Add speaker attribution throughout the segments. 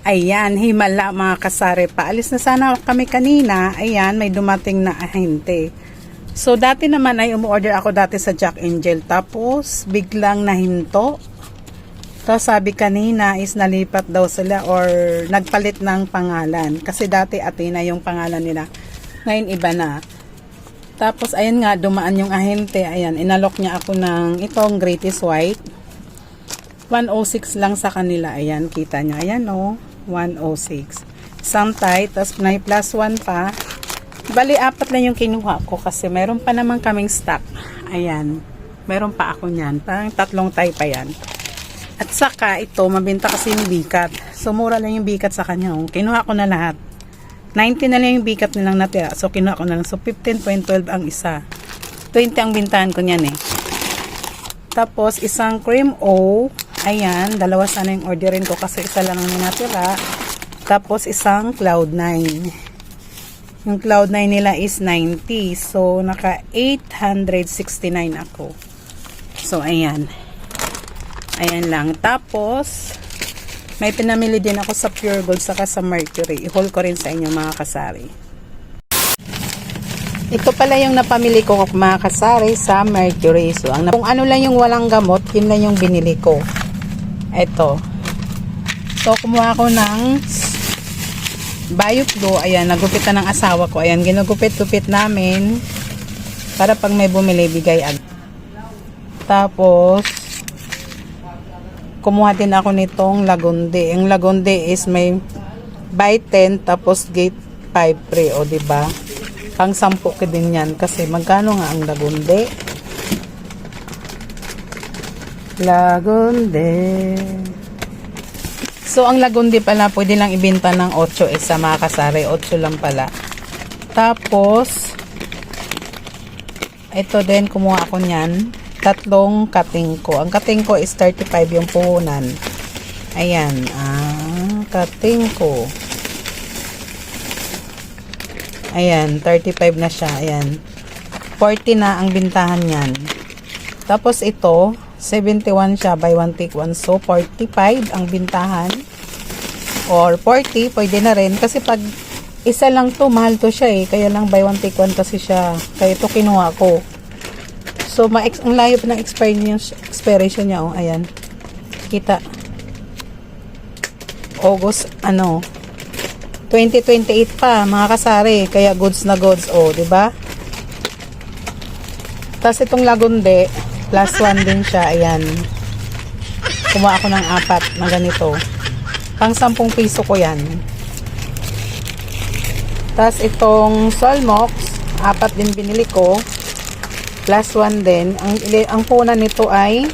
Speaker 1: Ayan, himala mga kasari. Paalis na sana kami kanina. Ayan, may dumating na ahente. So, dati naman ay umuorder ako dati sa Jack Angel. Tapos, biglang nahinto. Tapos, sabi kanina is nalipat daw sila or nagpalit ng pangalan. Kasi dati Athena yung pangalan nila. Ngayon, iba na. Tapos, ayan nga, dumaan yung ahente. Ayan, inalok niya ako ng itong Greatest White. 106 lang sa kanila. Ayan, kita niya. Ayan, oh. 106. Isang tie, tapos may plus 1 pa. Bali, 4 lang yung kinuha ko kasi meron pa naman kaming stock. Ayan. Meron pa ako niyan. Parang 3 tie pa yan. At saka, ito, mabenta kasi yung bikat. So, mura lang yung bikat sa kanya. Oh. Kinuha ko na lahat. 90 na lang yung bikat nilang natira. So, kinuha ko na lang. So, 15.12 ang isa. 20 ang bintahan ko niyan eh. Tapos, isang cream O. Ayan, dalawa sana yung orderin ko kasi isa lang ang natira. Tapos isang Cloud9. Yung Cloud9 nila is 90. So, naka 869 ako. So, ayan. Ayan lang. Tapos, may pinamili din ako sa Pure Gold saka sa Mercury. I-haul ko rin sa inyo mga kasari. Ito pala yung napamili ko mga kasari sa Mercury. So, kung ano lang yung walang gamot, yun lang yung binili ko. Ito. So, kumuha ako ng Bioclo. Ayan, nagupitan ng asawa ko. Ayan, ginugupit-gupit namin para pag may bumili, bigay agad. Tapos, kumuha din ako nitong Lagundi. Yung Lagundi is may buy 10 tapos gate 5 free. O, diba? Pang 10 ka din yan. Kasi magkano nga ang Lagundi? Lagundi. So, ang Lagundi pala, pwede lang ibenta ng 8 isa mga kasari. 8 lang pala. Tapos, ito din, kumuha ako niyan. 3 cutting ko. Ang cutting ko is 35 yung puhunan. Ayan. Cutting ko. Ayan, 35 na siya. Ayan. 40 na ang bintahan niyan. Tapos ito, 71 siya, buy 1 take 1. So, 45 ang bintahan. Or 40, pwede na rin. Kasi pag isa lang to, mahal to siya eh. Kaya lang buy 1 take 1 kasi siya. Kaya ito kinuha ko. So, ang layo pa ng expiration niya. Oh, ayan. Kita. August, 2028 pa, mga kasari. Kaya goods na goods. Oh, diba? Tapos itong Lagundi, plus 1 din siya. Ayan. Kumuha ako ng 4 na ganito. Pang 10 piso ko yan. Tapos itong Solmox, 4 din binili ko. Plus 1 din. Ang puhunan nito ay,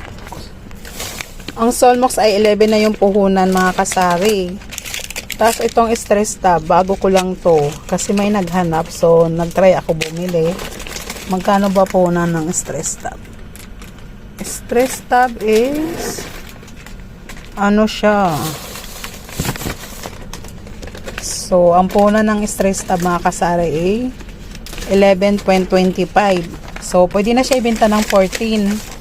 Speaker 1: ang Solmox ay 11 na yung puhunan mga kasari. Tapos itong stress tab, bago ko lang to. Kasi may naghanap. So, nagtry ako bumili. Magkano ba puhunan ng stress tab? Stress tab is siya. So, ang puhunan ng stress tab mga kasari ay 11.25. So, pwede na siya ibenta ng 14.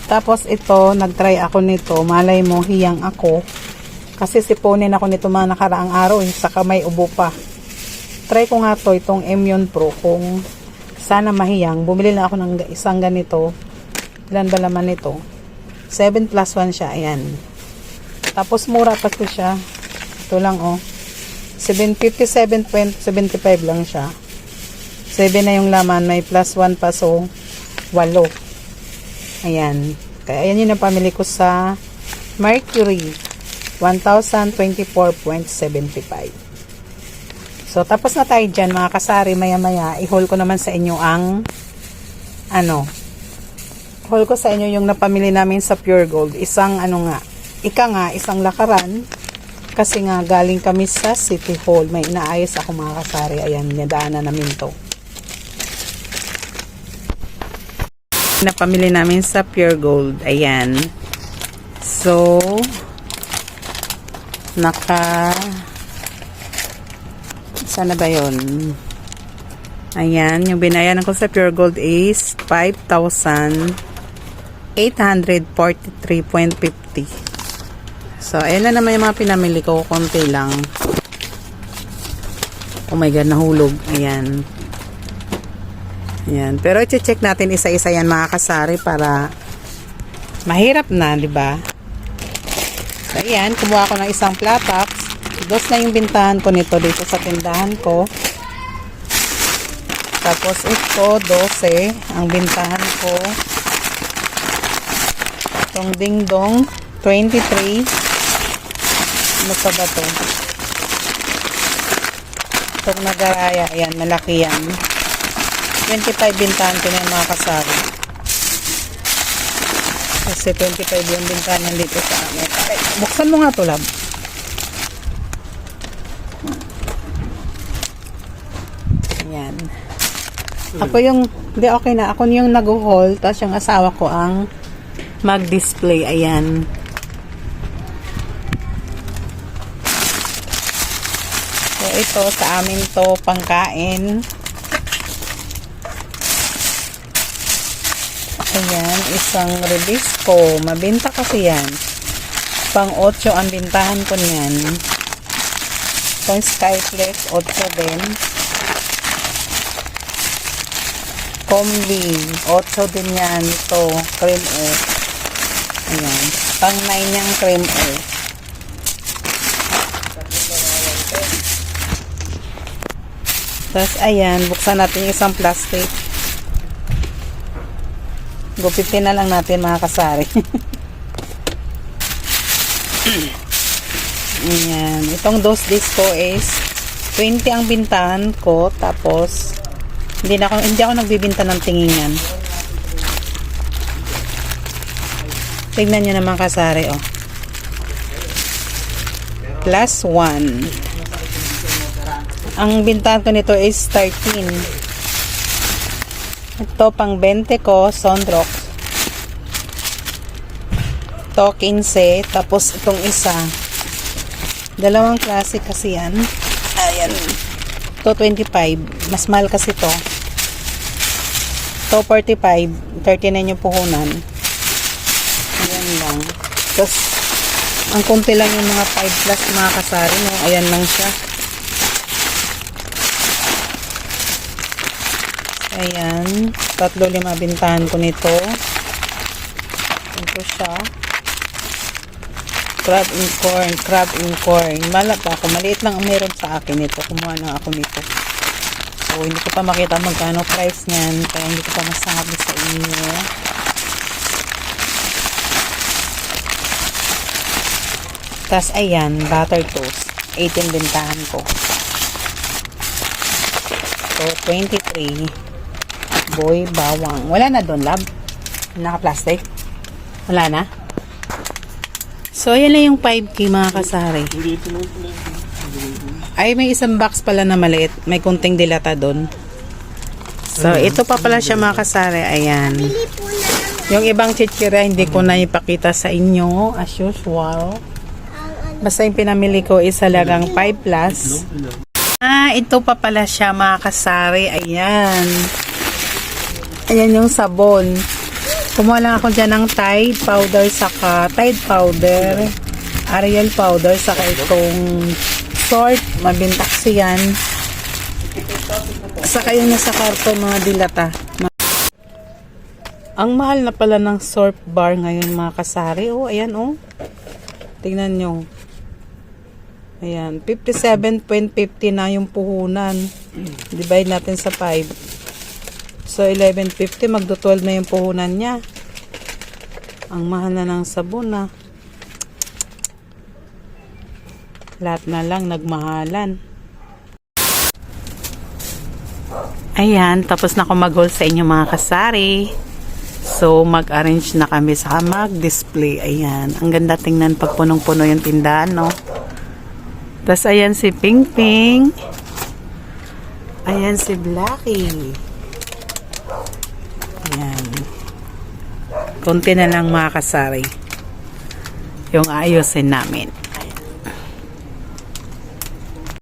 Speaker 1: Tapos ito, nagtry ako nito. Malay mo, hiyang ako. Kasi siponin ako nito mga nakaraang araw. Saka may ubo pa. Try ko nga to, itong Immune Pro. Kung sana mahiyang. Bumili na ako ng isang ganito. Ilan ba laman nito? 7 plus 1 siya. Ayan. Tapos mura pa to siya. Ito lang oh. 757.75 lang siya. 7 na yung laman. May plus 1 pa. So, 8. Ayan. Kaya ayan yung napamili ko sa Mercury. 1,024.75. So, tapos na tayo dyan mga kasari. Maya-maya, i-haul ko naman sa inyo ang haul ko sa inyo yung napamili namin sa Pure Gold. Isang isang lakaran. Kasi nga, galing kami sa City Hall. May inaayos ako mga kasari. Ayan, nadaanan namin to. Napamili namin sa Pure Gold. Ayan. So, sana ba yun? Ayan, yung binayaran ko sa Pure Gold is 5,843.50. So, ayan na naman yung mga pinamili ko. Konti lang. Oh my God, nahulog. Ayan. Ayan. Pero i-check natin isa-isa yan mga kasari para mahirap na, di ba? So, ayan. Kumuha ko ng isang platax. Dos na yung bintahan ko nito dito sa tindahan ko. Tapos ito, 12 ang bintahan ko. Itong dingdong, 23. Ano pa ba ito? Itong nagaraya, ayan, malaki yan. 25 bintahan ko na yung mga kasari. Kasi 25 yung bintahan nandito sa amin. Ay, buksan mo nga ito, lab. Ayan. Ako yung, hindi okay na. Ako yung nag-haul, tapos yung asawa ko ang mag-display. Ayan. So, ito, sa amin to pangkain. Ayan, isang Rebisco. Mabinta kasi yan. Pang 8 ang bintahan ko niyan. Itong Skyflex, 8 din. Combi, 8 din yan. Ito, cream oat. Ayan. Pang 9 yung cream oat. Tapos, ayan. Buksan natin yung isang plastic. Gupitin na lang natin mga kasari. Ayan. Itong dos disco is 20 ang bintahan ko. Tapos, hindi ako nagbibinta ng tingingan. Tignan nyo naman kasari, oh. Plus 1. Ang bintahan ko nito is 13. Ito pang 20 ko, Sunrox. Ito 15. Tapos itong isa. Dalawang klase kasi yan. Ayan. Ito 25. Mas mahal kasi to. Ito 45. 39 yung puhunan. Ayan lang. Tapos, ang konti lang yung mga 5 plus mga kasari. No? Ayan lang siya. Ayan. 3-5 bintahan ko nito. Ito siya. Crab and corn. Crab and corn. Malap ako. Maliit lang ang meron sa akin ito. Kumuha lang ako nito. So, hindi ko pa makita magkano price niyan. Kaya hindi ko pa masabi sa inyo. Tapos, ayan. Butter toast. 18 bintahan ko. So, 23. Boy, bawang. Wala na doon, lab? Naka-plastic? Wala na? So, ayan lang yung 5K mga kasari. Ay, may isang box pala na maliit. May kunting dilata doon. So, ito pa pala siya mga kasari. Ayan. Yung ibang chichira, hindi ko na ipakita sa inyo. As usual. Basta yung pinamili ko is halagang 5 plus. Ito pa pala siya mga kasari. Ayan. Ayan yung sabon. Kumuha lang ako dyan ng Tide powder, saka Tide powder, Ariel powder, saka itong Sort. Mabinta kasi yan. Saka yung nasa karton mga dilata. Ang mahal na pala ng Sort bar ngayon mga kasari. Oh, ayan oh. Tingnan nyo. Ayan. 57.50 na yung puhunan. Divide natin sa 5. So, 11.50, magdo-12 na yung puhunan niya. Ang mahal na ng sabon, na. Lahat na lang, nagmahalan. Ayan, tapos na ako mag-haul sa inyo mga kasari. So, mag-arrange na kami sa mag-display. Ayan, ang ganda tingnan pag punong-puno yung tindahan, no? Tapos, ayan si Ping Ping. Ayan si Blackie. Ayan. Kunti na lang mga kasari yung ayusin namin.